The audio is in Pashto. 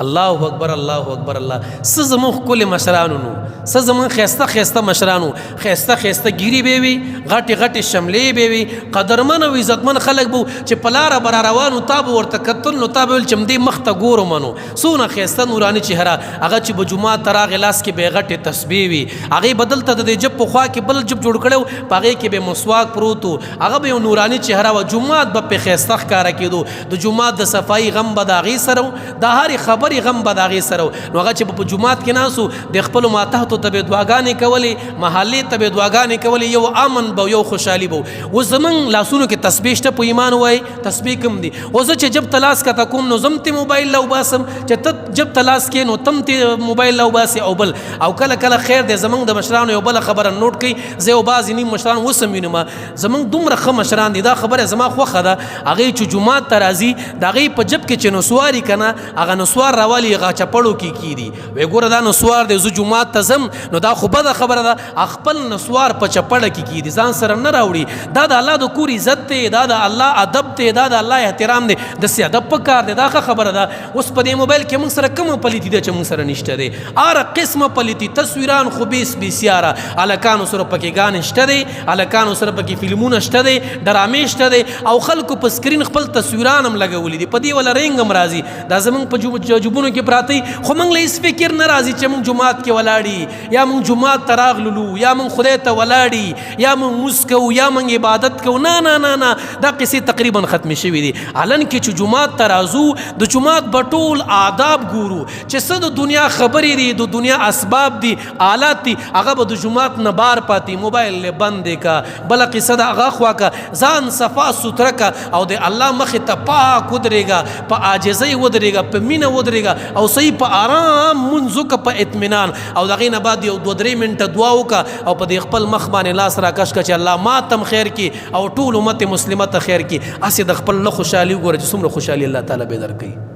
الله اکبر الله اکبر الله. څه زموږ ښکلي مشرانو نو، څه زموږ ښایسته ښایسته مشرانو، ښایسته ښایسته ګیري به وي، غټې غټې شملې به وي، قدرمن او عزتمن خلک به چې په لاره به را روان و تا به ورته کتل نو تا به ویل چې همدې مخ ته ګورم نو څونه ښایسته نوراني چهره. هغه چې به جومات ته راغی لاس کې به یې غټې تسبیح وي، هغې به دلته د دې جب په خوا کې بل جب جوړ کړی و، په هغې کې به یې مسواک پروت و، هغه به یو نوراني چهره وه، جومات به پرې ښایسته ښکاره کېدو، د جومات د صفایي غم به د هغې سره و، د هرې خبرې غم به د هغې سره و. نو هغه چې په جومات کې ناست و د خپلو ماتحتو ته به یې دعاګانې کولې، محلې ته به یې دعاګانې کولې، یو امن به یو خوشحالي به و. اوس زموږ لاسونو کې تسبیح شته، په ایمان ووایي تسبیح کوم دي. اوس زه چې جب ته لاس کته کوم نو زم ته موبایل راوباسم، چې ته جب ته لاس کې نو تم ته موبایل راوباسې او بل. او کله کله خیر دی زموږ د مشرانو یو بله خبره نوټ کړئ، زه یو بعضې نیم مشران اوس هم وینم، زموږ دومره ښه مشران دي، دا خبره زما خوښه ده، هغې چې جومات ته راځي د هغې په جب کې چې نسوار یي که نه، هغه نسوار راولي هغه چپړو کې کېږي، وایي ګوره دا نسوار دی زه جومات ته ځم نو دا خو بده خبره ده، خپل نسوار په چپړه کې کېږي ځان سره نه راوړي. دا د الله د کور عزت دی، دا د الله ادب دی، دا د الله احترام دی، داسې ادب پکار دی، دا ښه خبره ده. اوس په دې موبایل کې موږ سره کومه پلیتي ده چې موږ سره نشته دی؟ هره قسمه پلیتي، تصویران خو بیس بسیاره، هلکانو سره پکې ګانې شته دی، هلکانو سره پکې فلمونه شته دی، ډرامې شته دی، او خلکو په سکرین خپل تصویران هم لګولي دي، په دې وله رنګ هم راځي، دا زموږ په جوبونو کې پراته وي، خو موږ له هېڅ فکر نه راځي چې موږ جومات کې ولاړي، یا موږ جومات ته راغللو، یا موږ خدای ته ولاړي، یا موږ مونځ کوو، یا موږ عبادت کوو. نه نه نه نه، دا قصې تقریبا ختمې شوي دي. حالن کې چې جومات ته راځو د جومات به ټول آداب ګورو، چې څه د دنیا خبرې دي، د دنیا اسباب دي، آلات دي، هغه به د جومات نه بار پاتې، موبایل یې بند کا، بله قصه ده هغه خوا کا، ځان صفا سوتره کا او د الله مخې ته پاک ودرېږه، په عاجزۍ ودرېږه، په مینه ودرېږه، او صحیح په آرام مونځ وکړه، په اطمینان، او د هغې نه بعد یو 2-3 منټه دعا وکړه، او په دې خپل مخ باندې لاس راکش کړه چې الله ما تم خیر کړي او ټول امت مسلمه ته خیر کړي. هسې د خپل نه خوشحالي وګوره چې څومره خوشحالي الله تعالی به درکوي.